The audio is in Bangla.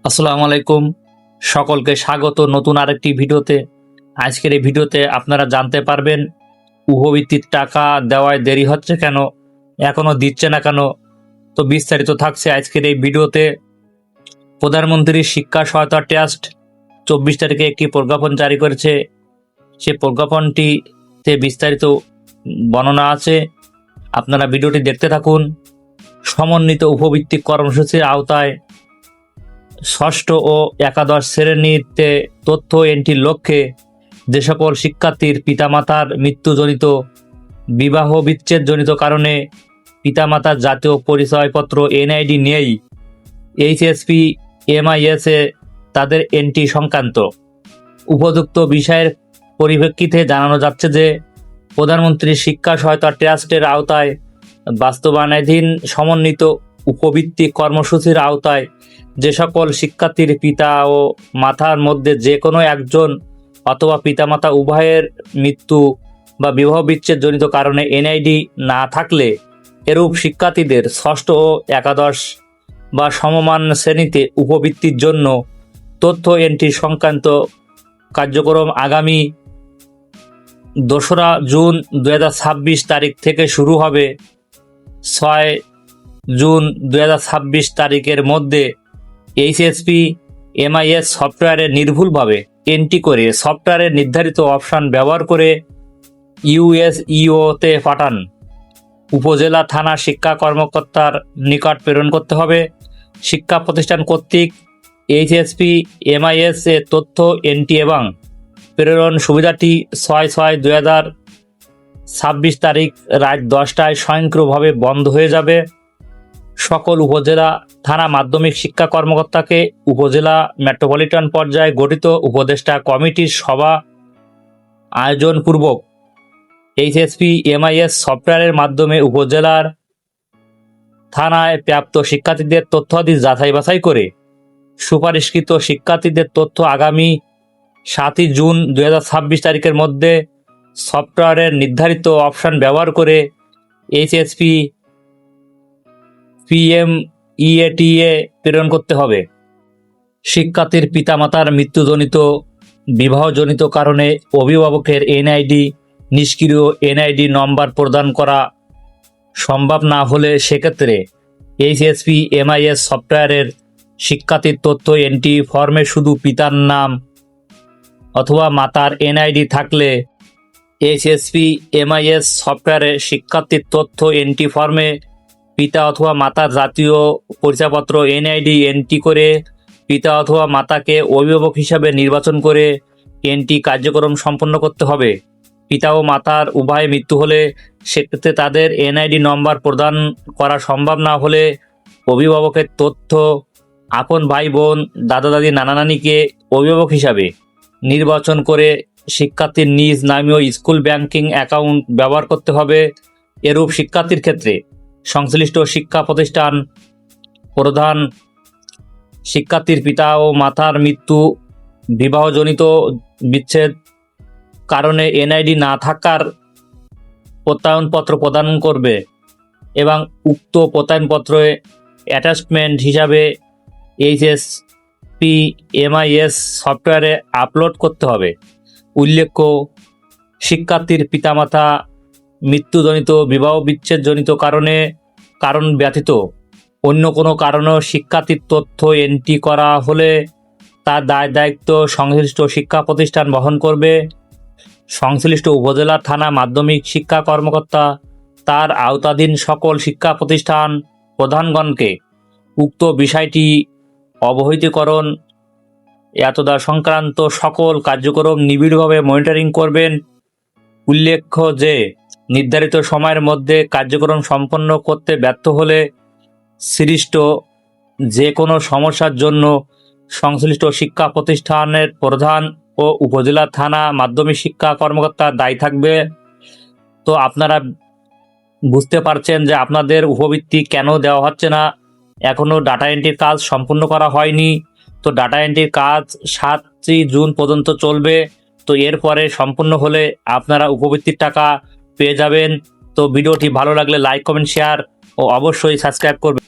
আসসালামু আলাইকুম। সকলকে স্বাগত নতুন আরেকটি ভিডিওতে। আজকের এই ভিডিওতে আপনারা জানতে পারবেন উপবৃত্তির টাকা দেওয়ায় দেরি হচ্ছে কেন, এখনো দিচ্ছে না কেন। তো বিস্তারিত থাকছে আজকের এই ভিডিওতে। প্রধানমন্ত্রী শিক্ষা সহায়তা ট্রাস্ট 24 তারিখে একটি প্রজ্ঞাপন জারি করেছে। সে প্রজ্ঞাপনটিতে বিস্তারিত বর্ণনা আছে, আপনারা ভিডিওটি দেখতে থাকুন। সমন্বিত উপবৃত্তি কর্মসূচির আওতায় ষষ্ঠ ও একাদশ শ্রেণীতে তথ্য এন্ট্রির লক্ষ্যে যে সকল শিক্ষার্থীর পিতামাতার মৃত্যুজনিত বিবাহ বিচ্ছেদজনিত কারণে পিতামাতার জাতীয় পরিচয়পত্র এনআইডি নেই, এইচএসপি এমআইএসে তাদের এন্ট্রি সংক্রান্ত উপযুক্ত বিষয়ের পরিপ্রেক্ষিতে জানানো যাচ্ছে যে প্রধানমন্ত্রী শিক্ষা সহায়তা ট্রাস্টের আওতায় বাস্তবায়নাধীন সমন্বিত উপবৃত্তি কর্মসূচির আওতায় যে সকল শিক্ষার্থীর পিতা ও মাতার মধ্যে যে কোনো একজন অথবা পিতামাতা উভয়ের মৃত্যু বা বিবাহ বিচ্ছেদজনিত কারণে এনআইডি না থাকলে এরূপ শিক্ষার্থীদের ষষ্ঠ ও একাদশ বা সমমান শ্রেণীতে উপবৃত্তির জন্য তথ্য এন্ট্রি সংক্রান্ত কার্যক্রম আগামী 2রা জুন 2026 তারিখ থেকে শুরু হবে। 6 জুন 2026 তারিখের মধ্যে এইচএসপি এমআইএস সফটওয়্যারে নির্ভুলভাবে এন্ট্রি করে সফটওয়্যারের নির্ধারিত অপশান ব্যবহার করে ইউএসইওতে পাঠান উপজেলা থানা শিক্ষা কর্মকর্তার নিকট প্রেরণ করতে হবে। শিক্ষা প্রতিষ্ঠান কর্তৃক এইচএসপি এমআইএস এ তথ্য এন্ট্রি এবং প্রেরণ সুবিধাটি 6/6/2026 তারিখ রাত 10টায় স্বয়ংক্রিয়ভাবে বন্ধ হয়ে যাবে। সকল উপজেলা থানা মাধ্যমিক শিক্ষা কর্মকর্তাকে উপজেলা মেট্রোপলিটন পর্যায়ে গঠিত উপদেষ্টা কমিটির সভা আয়োজনপূর্বক এইচএসপি এমআইএস সফটওয়্যারের মাধ্যমে উপজেলার থানায় প্রাপ্ত শিক্ষার্থীদের তথ্যাদি যাচাই বাছাই করে সুপারিশকৃত শিক্ষার্থীদের তথ্য আগামী 7 জুন 2026 তারিখের মধ্যে সফটওয়্যারের নির্ধারিত অপশান ব্যবহার করে এইচএসপি পিএমইএটিএ প্রেরণ করতে হবে। শিক্ষার্থীর পিতামাতার মৃত্যুজনিত বিবাহজনিত কারণে অভিভাবকের এনআইডি নিষ্ক্রিয় এনআইডি নম্বর প্রদান করা সম্ভব না হলে সেক্ষেত্রে এইচএসপি এমআইএস সফটওয়্যারের শিক্ষার্থীর তথ্য এন্ট্রি ফর্মে শুধু পিতার নাম অথবা মাতার এনআইডি থাকলে এইচএসপি এমআইএস সফটওয়্যারে শিক্ষার্থীর তথ্য এন্ট্রি ফর্মে পিতা অথবা মাতার জাতীয় পরিচয়পত্র এনআইডি এন্ট্রি করে পিতা অথবা মাতাকে অভিভাবক হিসাবে নির্বাচন করে এন্ট্রি কার্যক্রম সম্পন্ন করতে হবে। পিতা ও মাতার উভয় মৃত্যু হলে সেক্ষেত্রে তাদের এনআইডি নম্বর প্রদান করা সম্ভব না হলে অভিভাবকের তথ্য আপন ভাই বোন দাদা দাদি নানা নানিকে অভিভাবক হিসাবে নির্বাচন করে শিক্ষার্থীর নিজ নামীয় স্কুল ব্যাংকিং অ্যাকাউন্ট ব্যবহার করতে হবে। এরূপ শিক্ষার্থীর ক্ষেত্রে সংশ্লিষ্ট শিক্ষা প্রতিষ্ঠান প্রধান শিক্ষার্থীর পিতা ও মাতার মৃত্যু বিবাহজনিত বিচ্ছেদ কারণে এনআইডি না থাকার প্রত্যয়নপত্র প্রদান করবে এবং উক্ত প্রত্যয়নপত্রে অ্যাটাচমেন্ট হিসাবে এইচএসপি এমআইএস সফটওয়্যারে আপলোড করতে হবে। উল্লেখ্য, শিক্ষার্থীর পিতামাতা মৃত্যুজনিত বিবাহ বিচ্ছেদজনিত কারণ ব্যতীত অন্য কোনো কারণেও শিক্ষার্থীর তথ্য এন্ট্রি করা হলে তার দায়িত্ব সংশ্লিষ্ট শিক্ষা প্রতিষ্ঠান বহন করবে। সংশ্লিষ্ট উপজেলা থানা মাধ্যমিক শিক্ষা কর্মকর্তা তার আওতাধীন সকল শিক্ষা প্রতিষ্ঠান প্রধানগণকে উক্ত বিষয়টি অবহিতকরণ এতদা সংক্রান্ত সকল কার্যক্রম নিবিড়ভাবে মনিটরিং করবেন। উল্লেখ্য যে নির্ধারিত সময়ের মধ্যে কার্যক্রম সম্পন্ন করতে ব্যর্থ হলে সৃষ্ট যে কোনো সমস্যার জন্য সংশ্লিষ্ট শিক্ষা প্রতিষ্ঠানের প্রধান ও উপজেলা থানা মাধ্যমিক শিক্ষা কর্মকর্তা দায়ী থাকবে। তো আপনারা বুঝতে পারছেন যে আপনাদের উপবৃত্তি কেন দেওয়া হচ্ছে না, এখনও ডাটা এন্ট্রির কাজ সম্পূর্ণ করা হয়নি। তো ডাটা এন্ট্রির কাজ 7 জুন পর্যন্ত চলবে। তো এরপরে সম্পূর্ণ হলে আপনারা উপবৃত্তির টাকা পেয়ে যাবেন। তো ভিডিওটি ভালো লাগলে লাইক কমেন্ট শেয়ার ও অবশ্যই সাবস্ক্রাইব করবেন।